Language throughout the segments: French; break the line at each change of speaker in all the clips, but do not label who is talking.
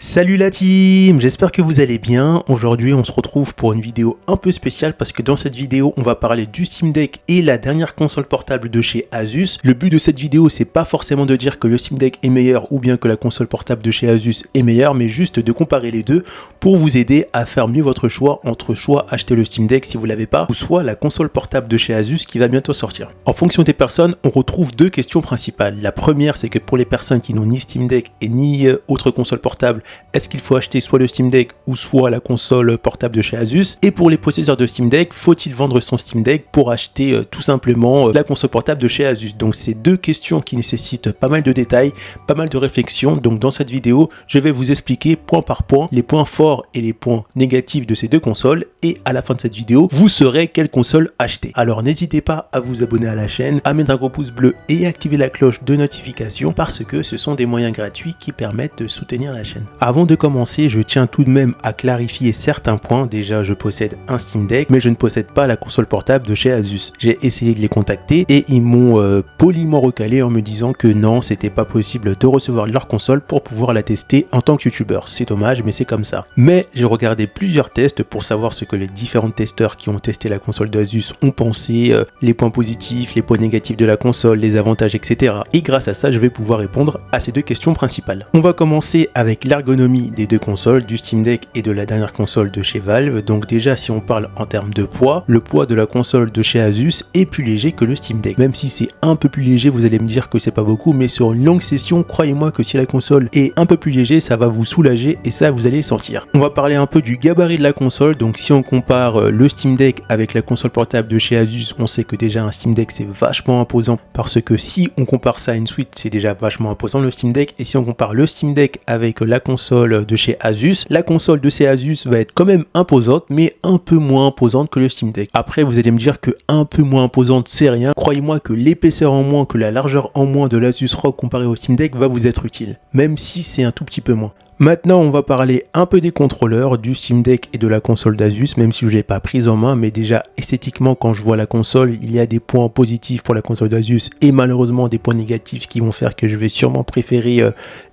Salut la team, j'espère que vous allez bien. Aujourd'hui on se retrouve pour une vidéo un peu spéciale parce que dans cette vidéo on va parler du Steam Deck et la dernière console portable de chez Asus. Le but de cette vidéo c'est pas forcément de dire que le Steam Deck est meilleur ou bien que la console portable de chez Asus est meilleure, mais juste de comparer les deux pour vous aider à faire mieux votre choix entre soit acheter le Steam Deck si vous l'avez pas ou soit la console portable de chez Asus qui va bientôt sortir. En fonction des personnes on retrouve deux questions principales. La première c'est que pour les personnes qui n'ont ni Steam Deck et ni autre console portable, est-ce qu'il faut acheter soit le Steam Deck ou soit la console portable de chez Asus? Et pour les possesseurs de Steam Deck, faut-il vendre son Steam Deck pour acheter tout simplement la console portable de chez Asus? Donc c'est deux questions qui nécessitent pas mal de détails, pas mal de réflexion. Donc dans cette vidéo, je vais vous expliquer point par point les points forts et les points négatifs de ces deux consoles. Et à la fin de cette vidéo, vous saurez quelle console acheter. Alors n'hésitez pas à vous abonner à la chaîne, à mettre un gros pouce bleu et activer la cloche de notification parce que ce sont des moyens gratuits qui permettent de soutenir la chaîne. Avant de commencer, je tiens tout de même à clarifier certains points. Déjà, je possède un Steam Deck, mais je ne possède pas la console portable de chez Asus. J'ai essayé de les contacter et ils m'ont poliment recalé en me disant que non, c'était pas possible de recevoir leur console pour pouvoir la tester en tant que youtubeur. C'est dommage, mais c'est comme ça. Mais j'ai regardé plusieurs tests pour savoir ce que les différents testeurs qui ont testé la console d'Asus ont pensé, les points positifs, les points négatifs de la console, les avantages, etc. Et grâce à ça, je vais pouvoir répondre à ces deux questions principales. On va commencer avec l'ergonomie des deux consoles, du Steam Deck et de la dernière console de chez Valve. Donc déjà, si on parle en termes de poids, le poids de la console de chez Asus est plus léger que le Steam Deck. Même si c'est un peu plus léger, vous allez me dire que c'est pas beaucoup, mais sur une longue session, croyez-moi que si la console est un peu plus léger, ça va vous soulager et ça vous allez sentir. On va parler un peu du gabarit de la console. Donc si on compare le Steam Deck avec la console portable de chez Asus, on sait que déjà un Steam Deck c'est vachement imposant parce que si on compare ça à une Switch, c'est déjà vachement imposant le Steam Deck. Et si on compare le Steam Deck avec la console de chez Asus, la console de chez Asus va être quand même imposante, mais un peu moins imposante que le Steam Deck. Après, vous allez me dire que un peu moins imposante, c'est rien. Croyez-moi que l'épaisseur en moins, que la largeur en moins de l'Asus ROG comparé au Steam Deck va vous être utile, même si c'est un tout petit peu moins. Maintenant, on va parler un peu des contrôleurs du Steam Deck et de la console d'Asus, même si je ne l'ai pas prise en main, mais déjà esthétiquement, quand je vois la console, il y a des points positifs pour la console d'Asus et malheureusement des points négatifs qui vont faire que je vais sûrement préférer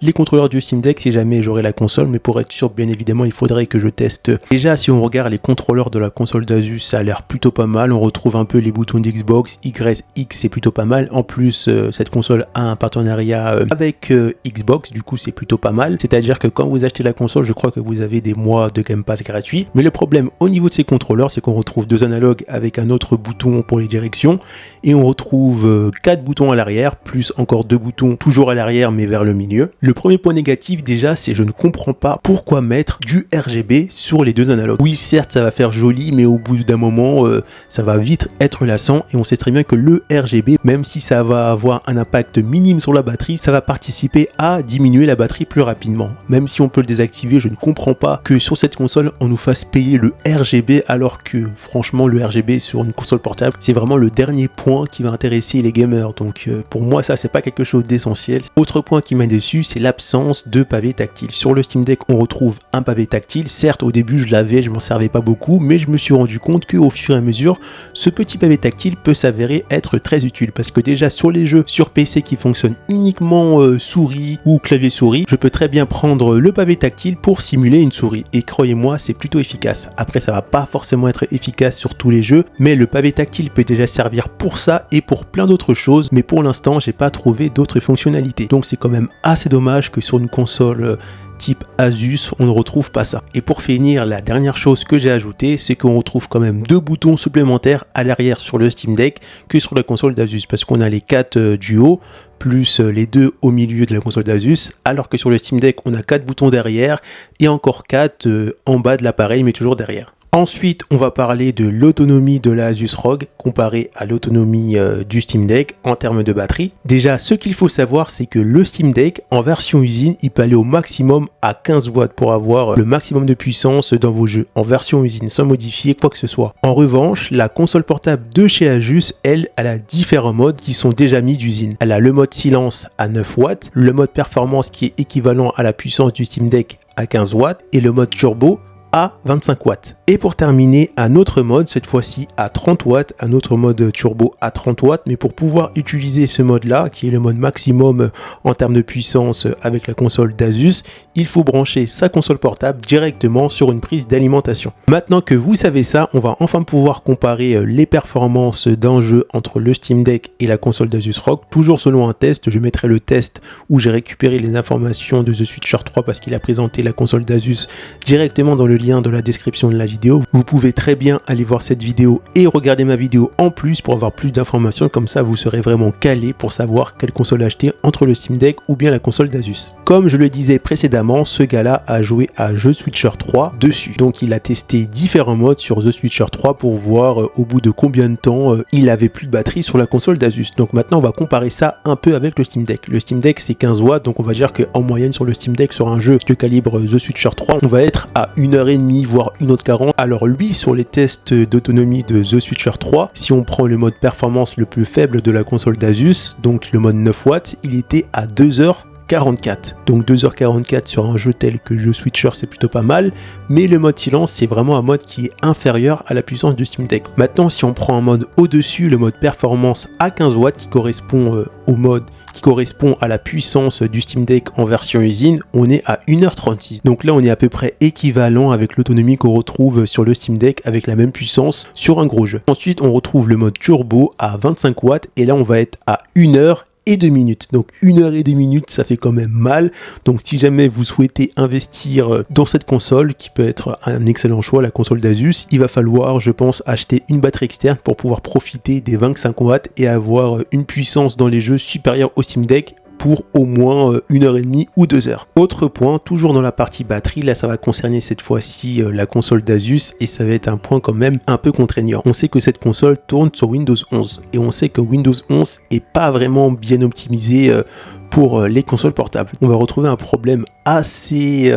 les contrôleurs du Steam Deck si jamais j'aurai la console, mais pour être sûr, bien évidemment, il faudrait que je teste. Déjà, si on regarde les contrôleurs de la console d'Asus, ça a l'air plutôt pas mal. On retrouve un peu les boutons d'Xbox, YX, c'est plutôt pas mal. En plus, cette console a un partenariat avec Xbox, du coup, c'est plutôt pas mal. C'est-à-dire que quand vous achetez la console, je crois que vous avez des mois de Game Pass gratuits. Mais le problème au niveau de ces contrôleurs, c'est qu'on retrouve deux analogues avec un autre bouton pour les directions et on retrouve 4 boutons à l'arrière, plus encore 2 boutons toujours à l'arrière mais vers le milieu. Le premier point négatif déjà, c'est je ne comprends pas pourquoi mettre du RGB sur les deux analogues. Oui, certes, ça va faire joli, mais au bout d'un moment, ça va vite être lassant et on sait très bien que le RGB, même si ça va avoir un impact minime sur la batterie, ça va participer à diminuer la batterie plus rapidement. Même si on peut le désactiver, je ne comprends pas que sur cette console on nous fasse payer le RGB alors que franchement le RGB sur une console portable c'est vraiment le dernier point qui va intéresser les gamers. Donc pour moi ça c'est pas quelque chose d'essentiel. Autre point qui m'a déçu, c'est l'absence de pavé tactile. Sur le Steam Deck on retrouve un pavé tactile. Certes au début je l'avais, je m'en servais pas beaucoup, mais je me suis rendu compte qu'au fur et à mesure ce petit pavé tactile peut s'avérer être très utile parce que déjà sur les jeux sur PC qui fonctionnent uniquement souris ou clavier souris, je peux très bien prendre le pavé tactile pour simuler une souris et croyez-moi c'est plutôt efficace. Après ça va pas forcément être efficace sur tous les jeux, mais le pavé tactile peut déjà servir pour ça et pour plein d'autres choses, mais pour l'instant j'ai pas trouvé d'autres fonctionnalités. Donc c'est quand même assez dommage que sur une console type Asus, on ne retrouve pas ça. Et pour finir, la dernière chose que j'ai ajoutée, c'est qu'on retrouve quand même 2 boutons supplémentaires à l'arrière sur le Steam Deck que sur la console d'Asus, parce qu'on a les 4 du haut, plus les 2 au milieu de la console d'Asus, alors que sur le Steam Deck, on a 4 boutons derrière et encore 4 en bas de l'appareil, mais toujours derrière. Ensuite, on va parler de l'autonomie de la Asus ROG comparée à l'autonomie du Steam Deck en termes de batterie. Déjà, ce qu'il faut savoir, c'est que le Steam Deck en version usine, il peut aller au maximum à 15 watts pour avoir le maximum de puissance dans vos jeux en version usine sans modifier quoi que ce soit. En revanche, la console portable de chez Asus, elle a différents modes qui sont déjà mis d'usine. Elle a le mode silence à 9 watts, le mode performance qui est équivalent à la puissance du Steam Deck à 15 watts et le mode turbo à 25 watts. Et pour terminer, un autre mode, cette fois-ci à 30 watts, un autre mode turbo à 30 watts, mais pour pouvoir utiliser ce mode-là, qui est le mode maximum en termes de puissance avec la console d'Asus, il faut brancher sa console portable directement sur une prise d'alimentation. Maintenant que vous savez ça, on va enfin pouvoir comparer les performances d'un jeu entre le Steam Deck et la console d'Asus ROG, toujours selon un test. Je mettrai le test où j'ai récupéré les informations de The Switcher 3 parce qu'il a présenté la console d'Asus directement dans le lien de la description de la vidéo. Vous pouvez très bien aller voir cette vidéo et regarder ma vidéo en plus pour avoir plus d'informations, comme ça vous serez vraiment calé pour savoir quelle console acheter entre le Steam Deck ou bien la console d'Asus. Comme je le disais précédemment, ce gars-là a joué à The Switcher 3 dessus. Donc il a testé différents modes sur The Switcher 3 pour voir au bout de combien de temps il avait plus de batterie sur la console d'Asus. Donc maintenant on va comparer ça un peu avec le Steam Deck. Le Steam Deck c'est 15 watts, donc on va dire qu'en moyenne sur le Steam Deck, sur un jeu de calibre The Switcher 3, on va être à 1h30 voire 1h40. Alors lui, sur les tests d'autonomie de The Switcher 3, si on prend le mode performance le plus faible de la console d'Asus, donc le mode 9 watts, il était à 2h44. Donc 2h44 sur un jeu tel que The Switcher, c'est plutôt pas mal, mais le mode silence, c'est vraiment un mode qui est inférieur à la puissance du Steam Deck. Maintenant, si on prend un mode au-dessus, le mode performance à 15 watts, qui correspond au mode qui correspond à la puissance du Steam Deck en version usine, on est à 1h36. Donc là, on est à peu près équivalent avec l'autonomie qu'on retrouve sur le Steam Deck avec la même puissance sur un gros jeu. Ensuite, on retrouve le mode turbo à 25 watts et là, on va être à 1h et 2 minutes. Donc 1h02 minutes, ça fait quand même mal. Donc si jamais vous souhaitez investir dans cette console, qui peut être un excellent choix, la console d'Asus, il va falloir, je pense, acheter une batterie externe pour pouvoir profiter des 25 watts et avoir une puissance dans les jeux supérieure au Steam Deck pour au moins 1h30 ou 2h. Autre point, toujours dans la partie batterie, là ça va concerner cette fois-ci la console d'Asus et ça va être un point quand même un peu contraignant. On sait que cette console tourne sur Windows 11 et on sait que Windows 11 est pas vraiment bien optimisé pour les consoles portables. On va retrouver un problème assez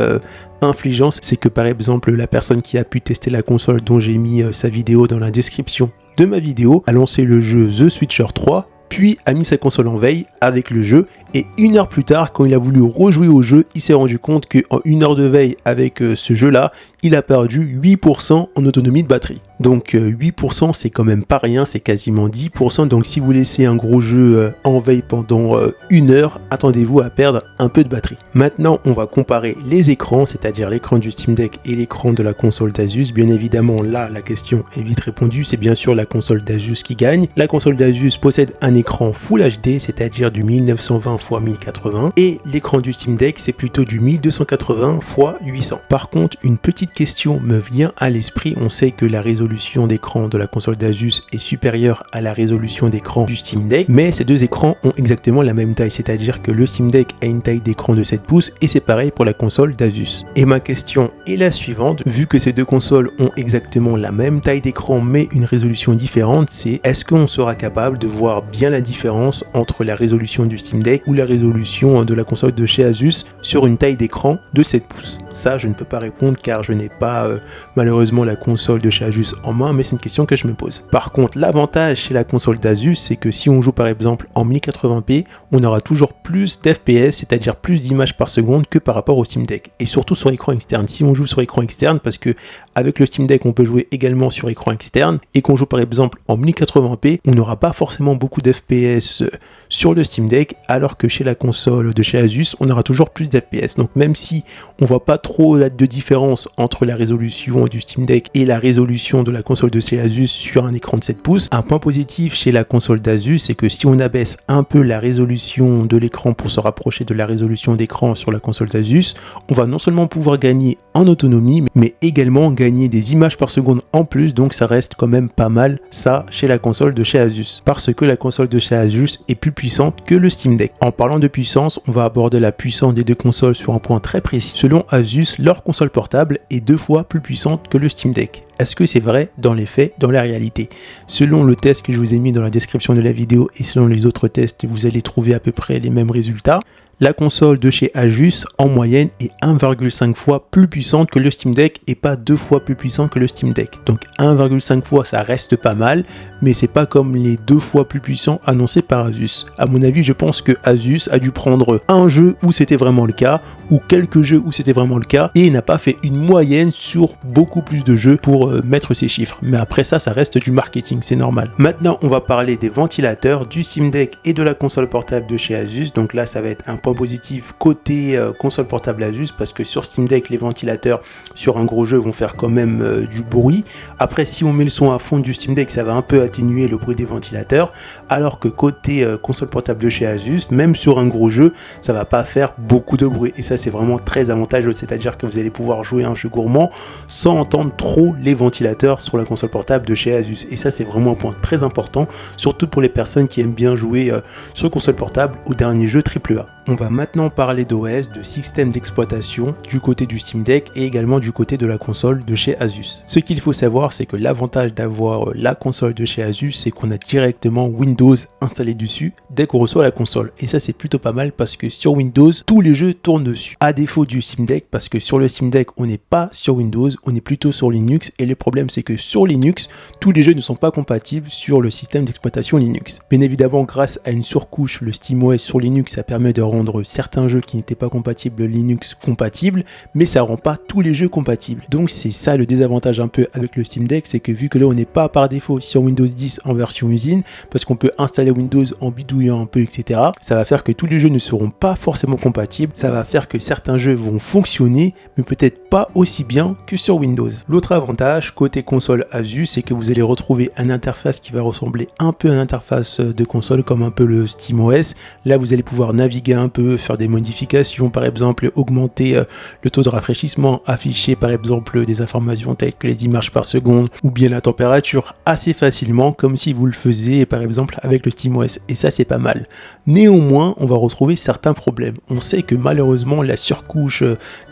infligeant, c'est que par exemple la personne qui a pu tester la console, dont j'ai mis sa vidéo dans la description de ma vidéo, a lancé le jeu The Switcher 3, puis a mis sa console en veille avec le jeu, et 1 heure plus tard, quand il a voulu rejouer au jeu, il s'est rendu compte qu'en 1 heure de veille avec ce jeu-là, il a perdu 8% en autonomie de batterie. Donc 8% c'est quand même pas rien, c'est quasiment 10%. Donc si vous laissez un gros jeu en veille pendant 1 heure, attendez-vous à perdre un peu de batterie. Maintenant on va comparer les écrans, c'est-à-dire l'écran du Steam Deck et l'écran de la console d'Asus. Bien évidemment là la question est vite répondue, c'est bien sûr la console d'Asus qui gagne. La console d'Asus possède un écran Full HD, c'est-à-dire du 1920 x 1080, et l'écran du Steam Deck c'est plutôt du 1280 x 800. Par contre, une petite question me vient à l'esprit. On sait que la résolution d'écran de la console d'Asus est supérieure à la résolution d'écran du Steam Deck, mais ces deux écrans ont exactement la même taille, c'est-à-dire que le Steam Deck a une taille d'écran de 7 pouces et c'est pareil pour la console d'Asus. Et ma question est la suivante, vu que ces deux consoles ont exactement la même taille d'écran mais une résolution différente, c'est est-ce qu'on sera capable de voir bien la différence entre la résolution du Steam Deck ou la résolution de la console de chez Asus sur une taille d'écran de 7 pouces? Ça, je ne peux pas répondre car je n'ai pas malheureusement la console de chez Asus en main, mais c'est une question que je me pose. Par contre, l'avantage chez la console d'Asus, c'est que si on joue par exemple en 1080p, on aura toujours plus d'FPS, c'est-à-dire plus d'images par seconde que par rapport au Steam Deck. Et surtout sur écran externe. Si on joue sur écran externe, parce que avec le Steam Deck, on peut jouer également sur écran externe, et qu'on joue par exemple en 1080p, on n'aura pas forcément beaucoup d'FPS sur le Steam Deck, alors que chez la console de chez Asus, on aura toujours plus d'FPS. Donc même si on voit pas trop de différence entre la résolution du Steam Deck et la résolution de la console de chez Asus sur un écran de 7 pouces, un point positif chez la console d'Asus, c'est que si on abaisse un peu la résolution de l'écran pour se rapprocher de la résolution d'écran sur la console d'Asus, on va non seulement pouvoir gagner en autonomie, mais également gagner des images par seconde en plus, donc ça reste quand même pas mal ça chez la console de chez Asus, parce que la console de chez Asus est plus puissante que le Steam Deck. En parlant de puissance, on va aborder la puissance des deux consoles sur un point très précis. Selon Asus, leur console portable est 2 fois plus puissante que le Steam Deck. Est-ce que c'est vrai dans les faits, dans la réalité? Selon le test que je vous ai mis dans la description de la vidéo et selon les autres tests, vous allez trouver à peu près les mêmes résultats. la console de chez Asus en moyenne est 1,5 fois plus puissante que le Steam Deck et pas 2 fois plus puissant que le Steam Deck. Donc 1,5 fois ça reste pas mal, mais c'est pas comme les 2 fois plus puissants annoncés par Asus. À mon avis, je pense que Asus a dû prendre un jeu où c'était vraiment le cas, ou quelques jeux où c'était vraiment le cas, et n'a pas fait une moyenne sur beaucoup plus de jeux pour mettre ces chiffres. Mais après ça reste du marketing, c'est normal. Maintenant, on va parler des ventilateurs, du Steam Deck et de la console portable de chez Asus. Donc là, ça va être un point positif côté console portable Asus, parce que sur Steam Deck, les ventilateurs sur un gros jeu vont faire quand même du bruit. Après, si on met le son à fond du Steam Deck, ça va un peu atténuer le bruit des ventilateurs, alors que côté console portable de chez Asus, même sur un gros jeu, ça va pas faire beaucoup de bruit. Et ça, c'est vraiment très avantageux, c'est-à-dire que vous allez pouvoir jouer un jeu gourmand sans entendre trop les ventilateurs sur la console portable de chez Asus. Et ça, c'est vraiment un point très important, surtout pour les personnes qui aiment bien jouer sur console portable aux derniers jeux AAA. On va maintenant parler d'OS, de système d'exploitation du côté du Steam Deck et également du côté de la console de chez Asus. Ce qu'il faut savoir, c'est que l'avantage d'avoir la console de chez Asus, c'est qu'on a directement Windows installé dessus dès qu'on reçoit la console. Et ça, c'est plutôt pas mal parce que sur Windows, tous les jeux tournent dessus. À défaut du Steam Deck, parce que sur le Steam Deck, on n'est pas sur Windows, on est plutôt sur Linux. Et le problème, c'est que sur Linux, tous les jeux ne sont pas compatibles sur le système d'exploitation Linux. Bien évidemment, grâce à une surcouche, le SteamOS sur Linux, ça permet de rendre certains jeux qui n'étaient pas compatibles Linux compatibles, mais ça rend pas tous les jeux compatibles. Donc c'est ça le désavantage un peu avec le Steam Deck, c'est que vu que là on n'est pas par défaut sur Windows 10 en version usine, parce qu'on peut installer Windows en bidouillant un peu, etc., ça va faire que tous les jeux ne seront pas forcément compatibles, ça va faire que certains jeux vont fonctionner, mais peut-être pas aussi bien que sur Windows. L'autre avantage côté console Asus, c'est que vous allez retrouver une interface qui va ressembler un peu à une interface de console, comme un peu le SteamOS. Là vous allez pouvoir naviguer un peu, faire des modifications, par exemple augmenter le taux de rafraîchissement, afficher par exemple des informations telles que les images par seconde ou bien la température assez facilement, comme si vous le faisiez par exemple avec le SteamOS, et ça c'est pas mal. Néanmoins, on va retrouver certains problèmes. On sait que malheureusement la surcouche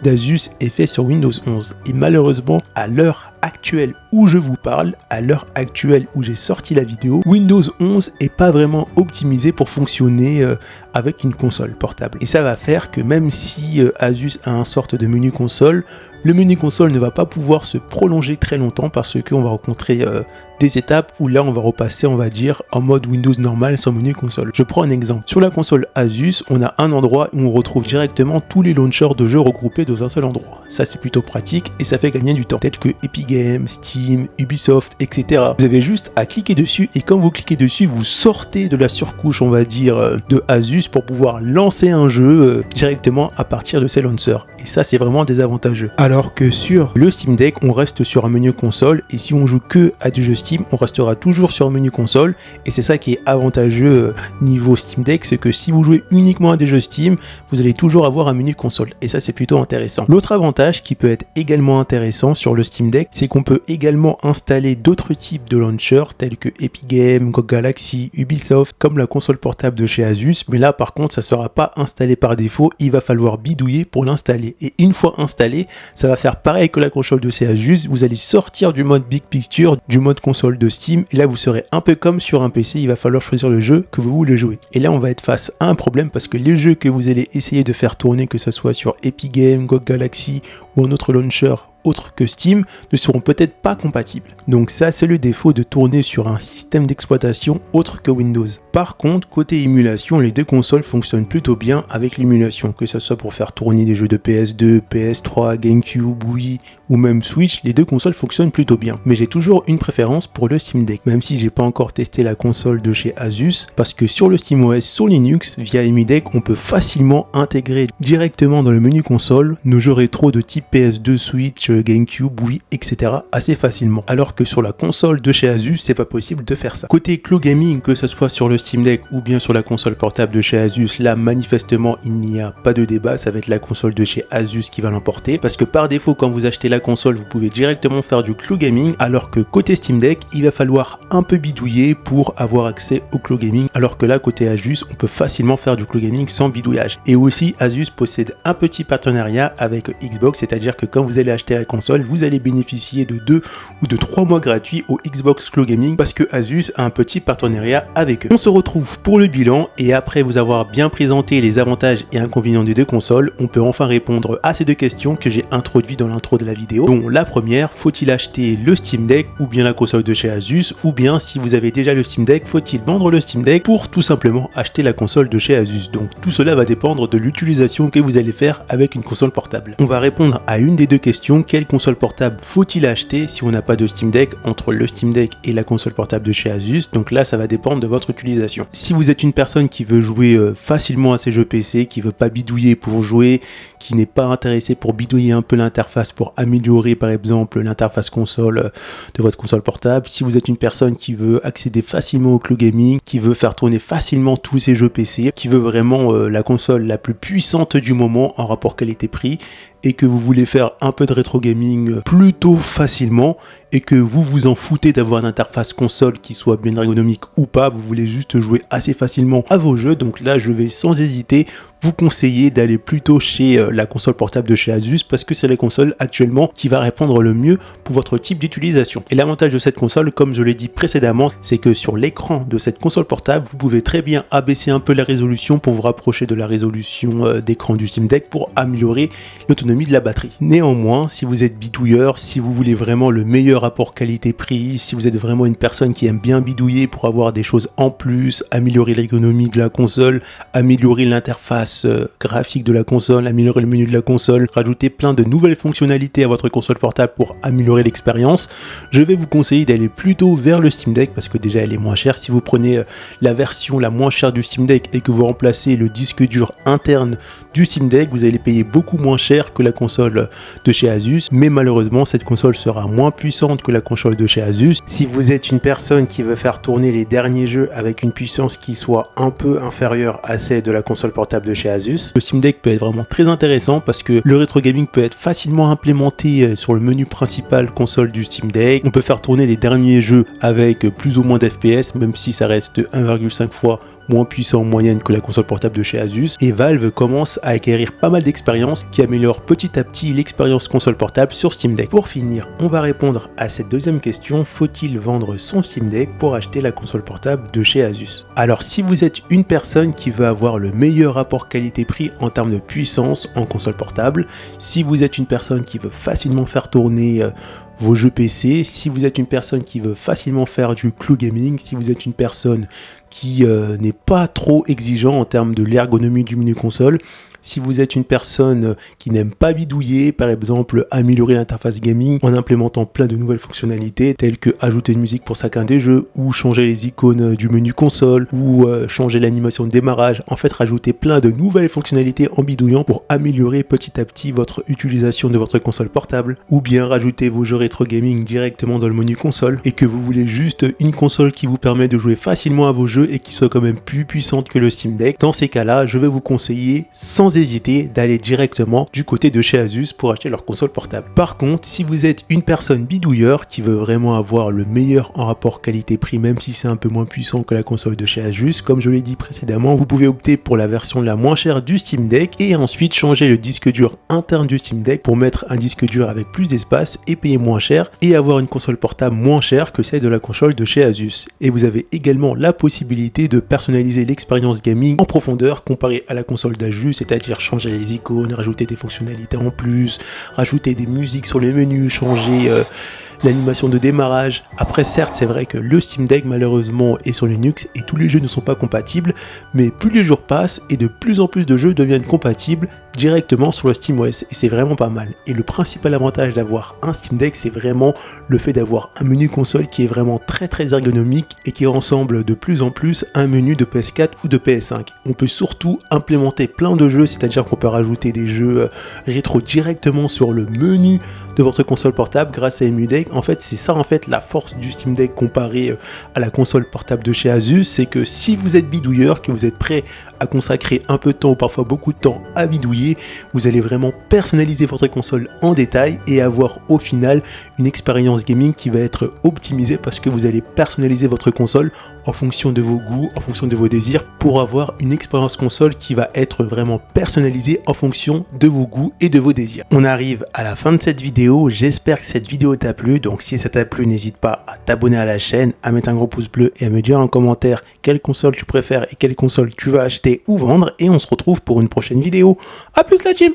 d'Asus est faite sur Windows 11 et malheureusement à l'heure actuelle où je vous parle, à l'heure actuelle où j'ai sorti la vidéo, Windows 11 est pas vraiment optimisé pour fonctionner avec une console portable. Et ça va faire que même si Asus a un sorte de menu console, le menu console ne va pas pouvoir se prolonger très longtemps parce qu'on va rencontrer des étapes où là on va repasser, on va dire, en mode Windows normal sans menu console. Je prends un exemple. Sur la console Asus, on a un endroit où on retrouve directement tous les launchers de jeux regroupés dans un seul endroit. Ça c'est plutôt pratique et ça fait gagner du temps. Tels que Epic Games, Steam, Ubisoft, etc. Vous avez juste à cliquer dessus et quand vous cliquez dessus, vous sortez de la surcouche, on va dire, de Asus pour pouvoir lancer un jeu directement à partir de ces launchers. Et ça c'est vraiment désavantageux. Alors que sur le Steam Deck, on reste sur un menu console et si on joue que à du jeu Steam, on restera toujours sur un menu console et c'est ça qui est avantageux niveau Steam Deck, c'est que si vous jouez uniquement à des jeux Steam, vous allez toujours avoir un menu console et ça c'est plutôt intéressant. L'autre avantage qui peut être également intéressant sur le Steam Deck, c'est qu'on peut également installer d'autres types de launchers tels que Epic Games, GOG Galaxy, Ubisoft, comme la console portable de chez Asus, mais là par contre ça ne sera pas installé par défaut, il va falloir bidouiller pour l'installer et une fois installé, ça va faire pareil que la console de chez Asus, vous allez sortir du mode Big Picture, du mode console de Steam et là vous serez un peu comme sur un PC, il va falloir choisir le jeu que vous voulez jouer. Et là on va être face à un problème parce que les jeux que vous allez essayer de faire tourner, que ce soit sur Epic Games, GOG Galaxy ou un autre launcher autres que Steam, ne seront peut-être pas compatibles. Donc ça c'est le défaut de tourner sur un système d'exploitation autre que Windows. Par contre, côté émulation, les deux consoles fonctionnent plutôt bien avec l'émulation, que ce soit pour faire tourner des jeux de PS2, PS3, GameCube, Wii ou même Switch, les deux consoles fonctionnent plutôt bien. Mais j'ai toujours une préférence pour le Steam Deck, même si j'ai pas encore testé la console de chez Asus, parce que sur le SteamOS, sur Linux, via EmuDeck, on peut facilement intégrer directement dans le menu console nos jeux rétro de type PS2, Switch, GameCube, Wii, etc. assez facilement. Alors que sur la console de chez Asus, c'est pas possible de faire ça. Côté cloud gaming, que ce soit sur le Steam Deck ou bien sur la console portable de chez Asus, là manifestement il n'y a pas de débat, ça va être la console de chez Asus qui va l'emporter, parce que par défaut quand vous achetez la console, vous pouvez directement faire du cloud gaming, alors que côté Steam Deck, il va falloir un peu bidouiller pour avoir accès au cloud gaming, alors que là côté Asus, on peut facilement faire du cloud gaming sans bidouillage. Et aussi Asus possède un petit partenariat avec Xbox, c'est-à-dire que quand vous allez acheter la console, vous allez bénéficier de 2 ou de 3 mois gratuits au Xbox Cloud Gaming parce que Asus a un petit partenariat avec eux. On se retrouve pour le bilan et après vous avoir bien présenté les avantages et inconvénients des deux consoles, on peut enfin répondre à ces deux questions que j'ai introduites dans l'intro de la vidéo. Donc la première, faut-il acheter le Steam Deck ou bien la console de chez Asus, ou bien si vous avez déjà le Steam Deck, faut-il vendre le Steam Deck pour tout simplement acheter la console de chez Asus. Donc tout cela va dépendre de l'utilisation que vous allez faire avec une console portable. On va répondre à une des deux questions, quelle console portable faut-il acheter si on n'a pas de Steam Deck, entre le Steam Deck et la console portable de chez Asus. Donc là ça va dépendre de votre utilisation. Si vous êtes une personne qui veut jouer facilement à ses jeux PC, qui veut pas bidouiller pour jouer, qui n'est pas intéressé pour bidouiller un peu l'interface pour améliorer par exemple l'interface console de votre console portable, si vous êtes une personne qui veut accéder facilement au cloud gaming, qui veut faire tourner facilement tous ses jeux PC, qui veut vraiment la console la plus puissante du moment en rapport qualité-prix, et que vous voulez faire un peu de rétro gaming plutôt facilement et que vous vous en foutez d'avoir une interface console qui soit bien ergonomique ou pas, vous voulez juste jouer assez facilement à vos jeux, donc là je vais sans hésiter vous conseiller d'aller plutôt chez la console portable de chez Asus parce que c'est la console actuellement qui va répondre le mieux pour votre type d'utilisation. Et l'avantage de cette console, comme je l'ai dit précédemment, c'est que sur l'écran de cette console portable, vous pouvez très bien abaisser un peu la résolution pour vous rapprocher de la résolution d'écran du Steam Deck pour améliorer l'autonomie de la batterie. Néanmoins, si vous êtes bidouilleur, si vous voulez vraiment le meilleur rapport qualité-prix, si vous êtes vraiment une personne qui aime bien bidouiller pour avoir des choses en plus, améliorer l'ergonomie de la console, améliorer l'interface graphique de la console, améliorer le menu de la console, rajouter plein de nouvelles fonctionnalités à votre console portable pour améliorer l'expérience, je vais vous conseiller d'aller plutôt vers le Steam Deck parce que déjà elle est moins chère. Si vous prenez la version la moins chère du Steam Deck et que vous remplacez le disque dur interne du Steam Deck, vous allez payer beaucoup moins cher que la console de chez Asus, mais malheureusement cette console sera moins puissante que la console de chez Asus. Si vous êtes une personne qui veut faire tourner les derniers jeux avec une puissance qui soit un peu inférieure à celle de la console portable de chez Asus, le Steam Deck peut être vraiment très intéressant parce que le rétro gaming peut être facilement implémenté sur le menu principal console du Steam Deck. On peut faire tourner les derniers jeux avec plus ou moins d'FPS, même si ça reste 1,5 fois moins puissant en moyenne que la console portable de chez Asus, et Valve commence à acquérir pas mal d'expérience qui améliore petit à petit l'expérience console portable sur Steam Deck. Pour finir, on va répondre à cette deuxième question, faut-il vendre son Steam Deck pour acheter la console portable de chez Asus? Alors si vous êtes une personne qui veut avoir le meilleur rapport qualité-prix en termes de puissance en console portable, si vous êtes une personne qui veut facilement faire tourner vos jeux PC, si vous êtes une personne qui veut facilement faire du cloud gaming, si vous êtes une personne qui n'est pas trop exigeant en termes de l'ergonomie du menu console, si vous êtes une personne qui n'aime pas bidouiller, par exemple améliorer l'interface gaming en implémentant plein de nouvelles fonctionnalités telles que ajouter une musique pour chacun des jeux ou changer les icônes du menu console ou changer l'animation de démarrage, en fait rajouter plein de nouvelles fonctionnalités en bidouillant pour améliorer petit à petit votre utilisation de votre console portable, ou bien rajouter vos jeux rétro gaming directement dans le menu console et que vous voulez juste une console qui vous permet de jouer facilement à vos jeux et qui soit quand même plus puissante que le Steam Deck. Dans ces cas-là, je vais vous conseiller sans hésiter d'aller directement du côté de chez Asus pour acheter leur console portable. Par contre, si vous êtes une personne bidouilleur qui veut vraiment avoir le meilleur en rapport qualité-prix, même si c'est un peu moins puissant que la console de chez Asus, comme je l'ai dit précédemment, vous pouvez opter pour la version la moins chère du Steam Deck et ensuite changer le disque dur interne du Steam Deck pour mettre un disque dur avec plus d'espace et payer moins cher et avoir une console portable moins chère que celle de la console de chez Asus. Et vous avez également la possibilité de personnaliser l'expérience gaming en profondeur comparé à la console d'Asus, c'est-à-dire changer les icônes, rajouter des fonctionnalités en plus, rajouter des musiques sur les menus, changer l'animation de démarrage. Après certes c'est vrai que le Steam Deck malheureusement est sur Linux et tous les jeux ne sont pas compatibles, mais plus les jours passent et de plus en plus de jeux deviennent compatibles directement sur le SteamOS et c'est vraiment pas mal. Et le principal avantage d'avoir un Steam Deck, c'est vraiment le fait d'avoir un menu console qui est vraiment très ergonomique et qui ressemble de plus en plus à un menu de PS4 ou de PS5. On peut surtout implémenter plein de jeux, c'est-à-dire qu'on peut rajouter des jeux rétro directement sur le menu de votre console portable grâce à EmuDeck. En fait, c'est ça la force du Steam Deck comparé à la console portable de chez Asus, c'est que si vous êtes bidouilleur, que vous êtes prêt à consacrer un peu de temps ou parfois beaucoup de temps à bidouiller, vous allez vraiment personnaliser votre console en détail et avoir au final une expérience gaming qui va être optimisée parce que vous allez personnaliser votre console en fonction de vos goûts, en fonction de vos désirs, pour avoir une expérience console qui va être vraiment personnalisée en fonction de vos goûts et de vos désirs. On arrive à la fin de cette vidéo, j'espère que cette vidéo t'a plu, donc si ça t'a plu, n'hésite pas à t'abonner à la chaîne, à mettre un gros pouce bleu et à me dire en commentaire quelle console tu préfères et quelle console tu vas acheter ou vendre, et on se retrouve pour une prochaine vidéo. A plus la team!